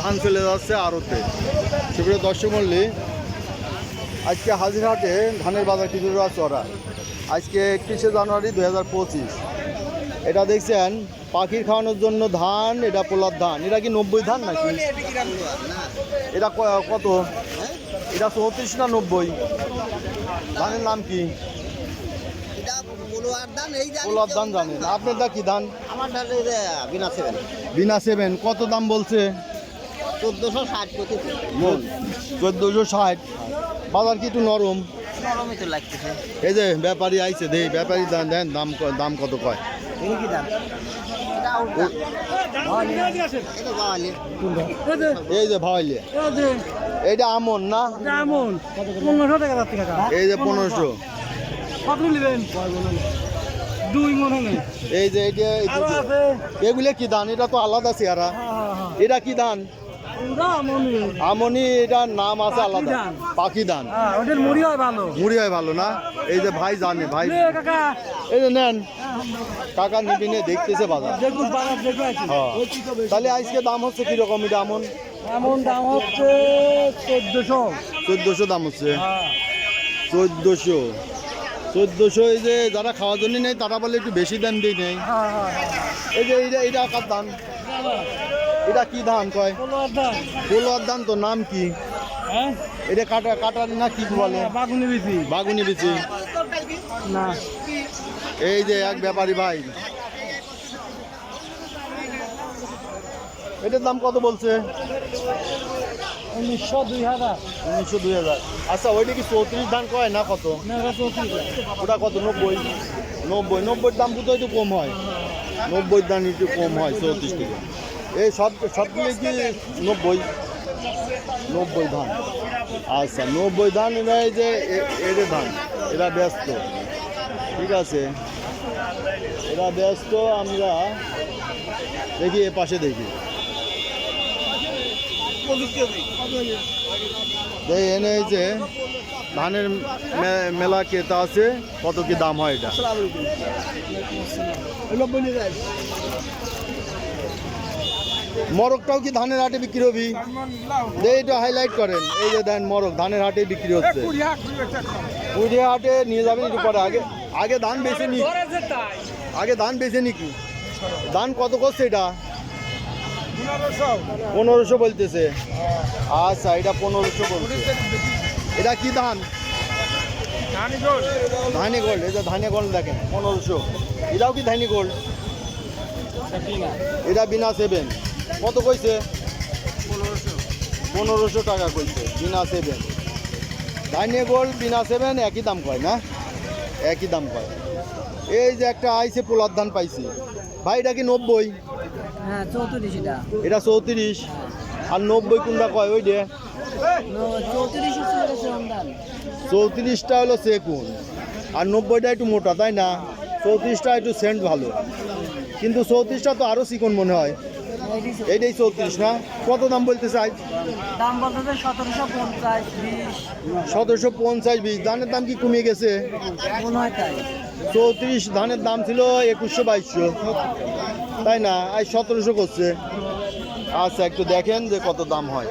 ধান চলে যাচ্ছে আড়তে। সুপ্রিয় দর্শক মণ্ডলী, আজকে হাজিরহাটে ধানের বাজার কিছুটা চড়া। আজকে 31শে জানুয়ারি 2025। এটা দেখছেন পাখির খাওয়ানোর জন্য ধান, এটা পোলার ধান। এটা কি 90 ধান নাকি? এটা কত? এটা 34 না 90? ধানের নাম কি? পোলার ধান জানেন। আপনার দা কি ধান? আমার বিনা 7। কত দাম বলছে? 1460 বাজার কি একটু নরম? নরমই তো লাগতেছে। এই যে ব্যাপারী আইছে, দেই ব্যাপারী দেন দাম কত কয়? কি দাম? এই যে ভাইলে এইটা আমন না? আমন 1500 টাকা যাচ্ছে কাকা। এই যে 1500। কত নেবেন? 2 মন হবে। এই যে এইটা এগুলো কি ধান? এটা তো আলাদা চেহারা। এটা কি ধান? আমনি। এটার নাম আছে আলাদা, পাখি ধান। ওটার মুড়ি হয় ভালো। মুড়ি হয় ভালো না? এই যে ভাই জানে, ভাই কাকা এই যে নেন, কাকা নিবি নিয়ে দেখতেছে বাজার। হ্যাঁ। তাহলে আজকে দাম হচ্ছে কিরকম? এটা আমন এমন দাম হচ্ছে 1400 দাম হচ্ছে। 1400। এই যে যারা খাওয়ার জন্য নেই তারা বলে একটু বেশি দাম দিয়ে নেই। এই যে এইটা কার ধান? এটা কি ধান কয়? পোলোয়ার ধান। তো নাম কি? এটা কাটার না কি বলে? বাগুনি বিচি না। এই যে এক ব্যাপারী ভাই, এটার দাম কত বলছে? 1900 2000। 1900 2000। আচ্ছা, ওইটা কি 34 ধান কয় না কত? ওটা কত? 90 দাম কোথাও একটু কম হয়। 90 দাম একটু কম হয় 34 থেকে। এই সবগুলো কি 90 ধান? আচ্ছা, 90 ধান। এই যে এর ধান, এরা ব্যস্ত। ঠিক আছে, এরা ব্যস্ত। আমরা দেখি এ পাশে দেখি, এনে এই যে ধানের মেলা ক্রেতা আছে। কত কি দাম হয় এটা? মরকটাও কি ধানের হাটে বিক্রি হবি? এইটা হাইলাইট করেন। এই যে দেন মরক ধানের হাটে বিক্রি হচ্ছে। কুড়িয়া হাটে নিয়ে যাবেন একটু পরে। আগে ধান বেছে নি, ধান বেছে নি কি? ধান কত করছে এটা? 1500 বলতেছে। আচ্ছা, এটা 1500 বলছে। এটা কি ধান? ধানি গোল্ড। এই যে ধানি গোল্ড দেখেন 1500। এটাও কি ধানি গোল্ড? এটা বিনা 7। কত কইছে? 1500 টাকা কইছে বিনা 7। ধানি গোল্ড বিনা 7 একই দাম কয় না? একই দাম কয়। এই যে একটা আইছে পোলার ধান পাইছি ভাই, এটা কি 90? হ্যাঁ 34 এটা। এটা 34। আর 90 কোনটা কয়? ওই যে 34টা হলো সেকুন, আর 90টা একটু মোটা, তাই না? 34টা একটু সেন্ট ভালো, কিন্তু 34টা তো আরো চিকন মনে হয়। এইটাই 34 না? কত দাম বলতে চাই? দাম বলতে 1750 20। 1750 20। ধানের দাম কি কমে গেছে? মনে হয় তাই। 34 ধানের দাম ছিল 2100 2200, তাই না? আজ 1700 করছে। আচ্ছা, একটু দেখেন যে কত দাম হয়।